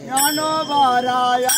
ज्ञानोबाराया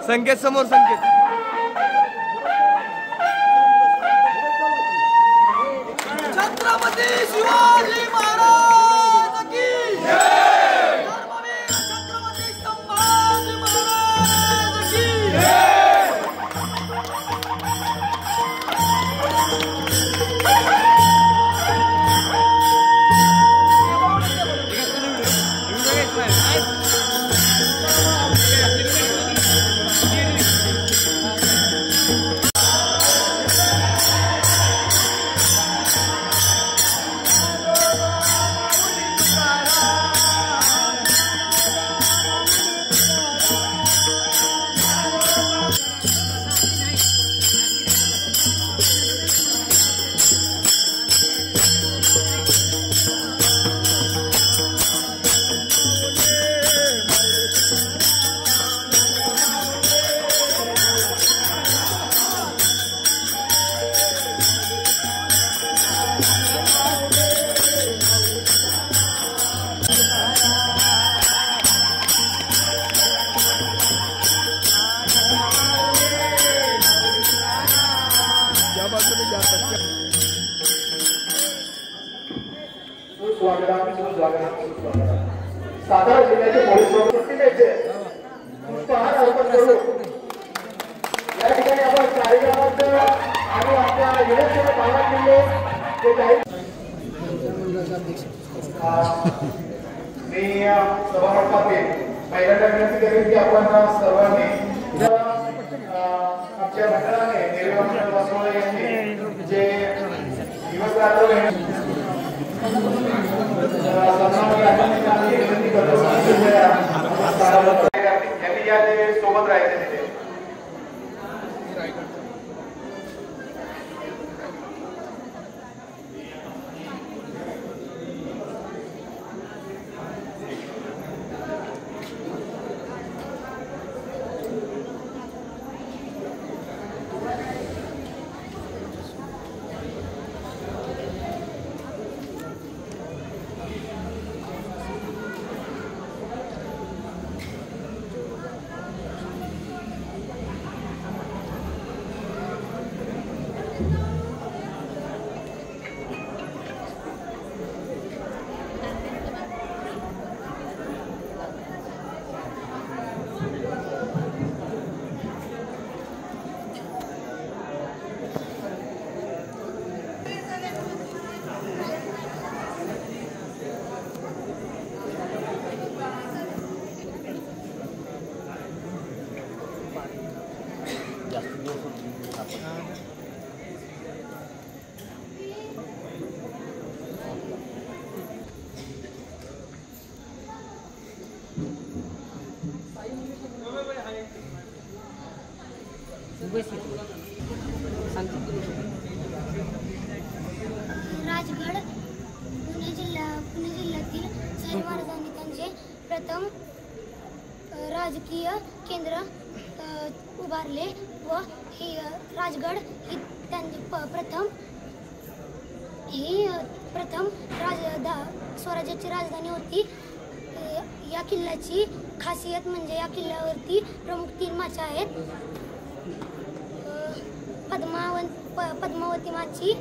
संकेत समोर संकेत छत्रपती शिवाजी महाराज की जय धर्मवीर छत्रपती संभाजी महाराज की जय सातारा जिल्ह्याचे पोलीस प्रतिमेचे पुष्पहार अर्पण करू। या ठिकाणी आपण कार्यक्रमात आणि आपल्या युनिव्हर्सिटी भागात गेलो ते काही मी सभामंडपातील पहिल्यांदा विनंती करेन की आपण सर्वांनी आमच्या मंडळाने निर्वाह बसवले यांनी जे दिवस रात्र सोबत राहायचे तिथे प्रथम राजकीय केंद्र उभारले व ही राजगड ही त्यांनी प्रथम स्वराज्याची राजधानी होती. या किल्ल्याची खासियत म्हणजे या किल्ल्यावरती प्रमुख 3 माच्या आहेत. पद्मावती माची,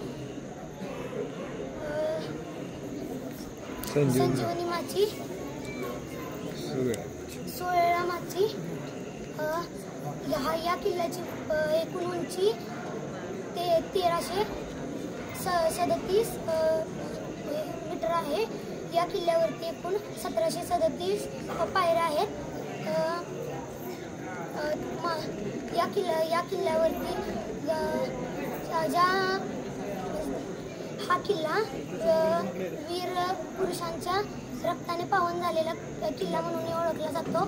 संजीवनी माची, सोळा माची. या किल्ल्याची एकूण उंची 1337 मीटर आहे. या किल्ल्यावरती एकूण 1737 पायऱ्या आहेत. या किल्ल्यावरती हा किल्ला वीर पुरुषांच्या रक्ताने पावन झालेला किल्ला म्हणून ओळखला जातो.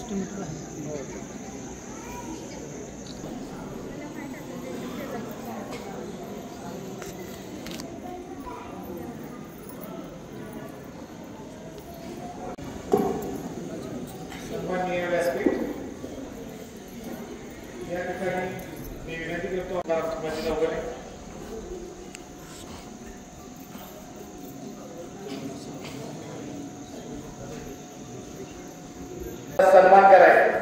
मीटर आहे. सन्माननीय व्यासपीठ या ठिकाणी मी विनंती करतो सन्मान करायचा.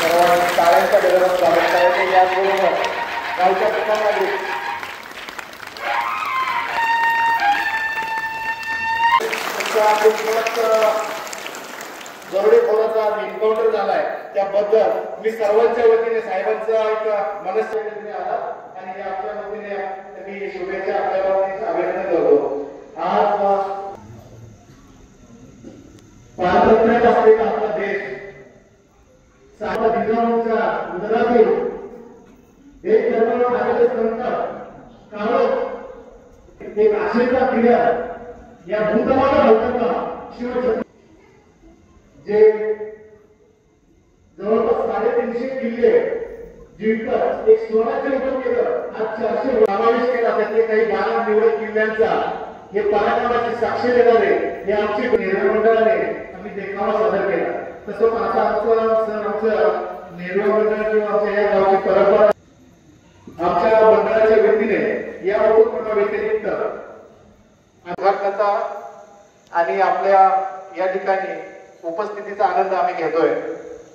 सर्वांनी टाळ्यांचा गजर स्वागत करायचे. याचबरोबर गावच्या प्रशासनाने जरुरी खोलाचा एन्काउंटर झालाय त्याबद्दल मी सर्वांच्या वतीने साहेबांचा एक मनस्थिती आला आणि आपल्या वतीने मी शुभेच्छा आपल्याला अभिनंदन करतो. आज पारतंत्र्यात असलेला आपला देश जिजाऊंच्या उदरातून एक जन्माला आलेले संत काळोख एक आशेचा दिल्या या भूतमाला लोकांना शिवछत्रपती जे जवळपास 350 किल्ले जिंकत एक स्वराज्य उभं केलं. आज 400 समावेश केला. त्यातले काही 12 निवडक किल्ल्यांचा हे पराक्रमाची साक्ष देणारे हे आमची निर्णय मंडळाने आम्ही देखावा सादर केला. तसं आता आमचं निर्णय मंडळ किंवा आमच्या या गावची परंपरा आमच्या मंडळाच्या वतीने या उपक्रमा व्यतिरिक्त कथा आणि आपल्या या ठिकाणी उपस्थितीचा आनंद आम्ही घेतोय.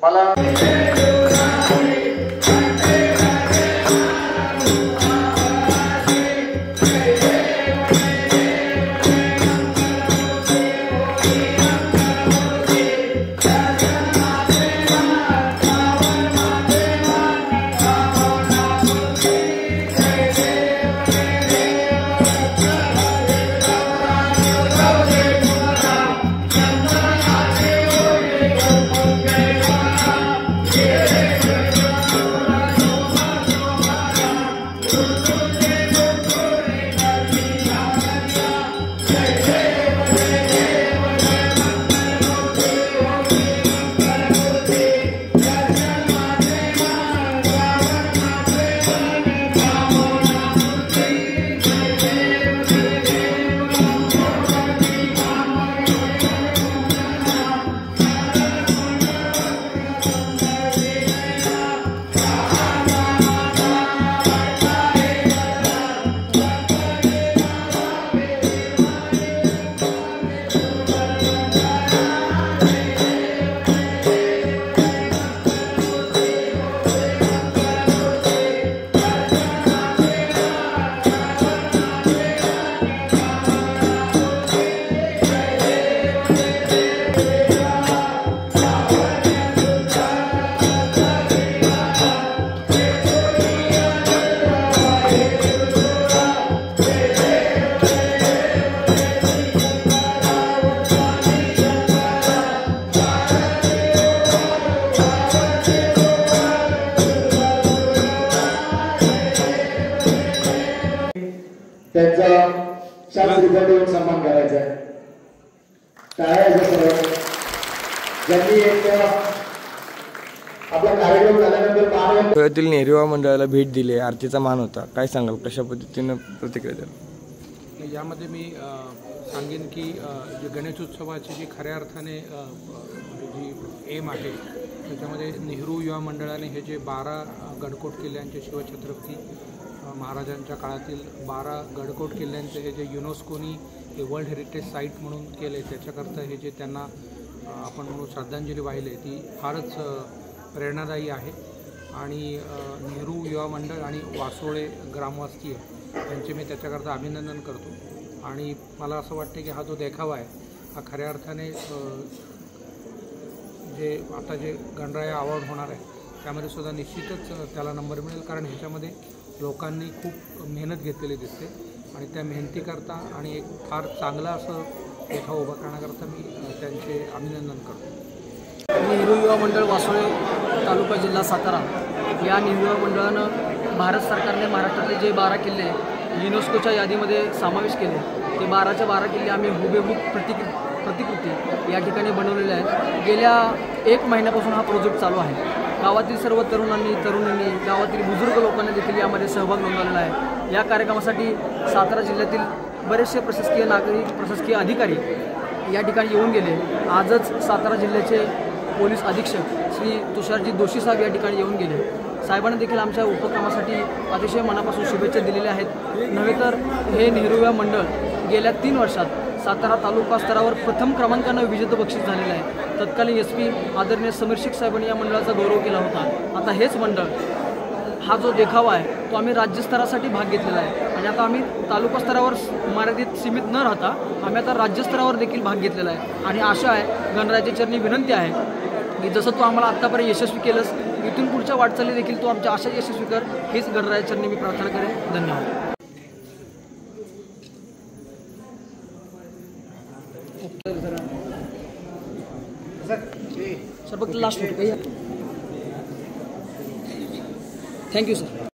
मला फुलं देऊन सन्मान करायचा आहे. टाळ्या सर्व ज्यांनी एक आपला कार्यक्रम झाल्यानंतर गोव्यातील नेहरू मंडळाला भेट दिली, आरतीचा मान होता. काय सांगाल, कशा पद्धतीनं प्रतिक्रिया द्याल? यामध्ये मी सांगेन की जे गणेशोत्सवाची जी खऱ्या अर्थाने जी एम आहे त्याच्यामध्ये नेहरू युवा मंडळाने हे जे 12 गडकोट किल्ल्यांचे शिवछत्रपती महाराजांच्या काळातील 12 गडकोट किल्ल्यांचे हे जे युनेस्कोनी हे वर्ल्ड हेरिटेज साईट म्हणून केले, त्याच्याकरता हे जे त्यांना आपण म्हणून श्रद्धांजली वाहिली ती फारच प्रेरणादायी आहे. आणि नेहरू युवा मंडळ आणि वासोळे ग्रामवासीय यांचे मी त्याच्याकरता अभिनंदन करतो. आणि मला असं वाटते की हा जो देखावा आहे हा खऱ्या अर्थाने जे आता जे गणराया अवॉर्ड होणार आहे त्यामध्ये सुद्धा निश्चितच त्याला नंबर मिळेल, कारण ह्याच्यामध्ये लोकांनी खूप मेहनत घेतलेली दिसते आणि त्या मेहनतीकरता आणि एक फार चांगला असं देखावा उभा करण्याकरता मी त्यांचे अभिनंदन करतो. नेहरू युवा मंडळ वासोळे तालुका जिल्हा सातारा या नेहरू युवा मंडळानं भारत सरकारने महाराष्ट्रातले जे 12 किल्ले युनेस्कोच्या यादीमध्ये समावेश केले ते 12च्या 12 किल्ले आम्ही हुबेहूब प्रतिकृती या ठिकाणी बनवलेल्या आहेत. गेल्या 1 महिन्यापासून हा प्रोजेक्ट चालू आहे. गावातील सर्व तरुणींनी गावातील बुजुर्ग लोकांनी देखील यामध्ये सहभाग नोंदवलेला आहे. या कार्यक्रमासाठी सातारा जिल्ह्यातील बरेचसे प्रशासकीय नागरिक, प्रशासकीय अधिकारी या ठिकाणी येऊन गेले. आजच सातारा जिल्ह्याचे पोलीस अधीक्षक श्री तुषारजी दोशी साहेब या ठिकाणी येऊन गेले. साहेबांनी देखील आमच्या उपक्रमासाठी अतिशय मनापासून शुभेच्छा दिलेल्या आहेत. नव्हे तर हे नेहरू युवा मंडळ गेल्या 3 वर्षात सातारा तालुका स्तरावर प्रथम क्रमांकानं विजेतं बक्षीस झालेलं आहे. तत्कालीन SP आदरणीय समीर शेख साहेबांनी या मंडळाचा गौरव केला होता. आता हेच मंडळ हा जो देखावा आहे तो आम्ही राज्यस्तरासाठी भाग घेतलेला आहे आणि आता आम्ही तालुका स्तरावर मर्यादित सीमित न राहता आम्ही आता राज्यस्तरावर देखील भाग घेतलेला आहे. आणि आशा आहे, गणरायाच्या चरणी विनंती आहे की जसं तू आम्हाला आत्तापर्यंत यशस्वी केलंस, इथून पुढच्या वाटचाली देखील तू आमच्या आशा यशस्वी कर, हीच गणरायाच्या चरणी मी प्रार्थना करेन. धन्यवाद. सर फक्त लास्ट फोटो. Thank you sir.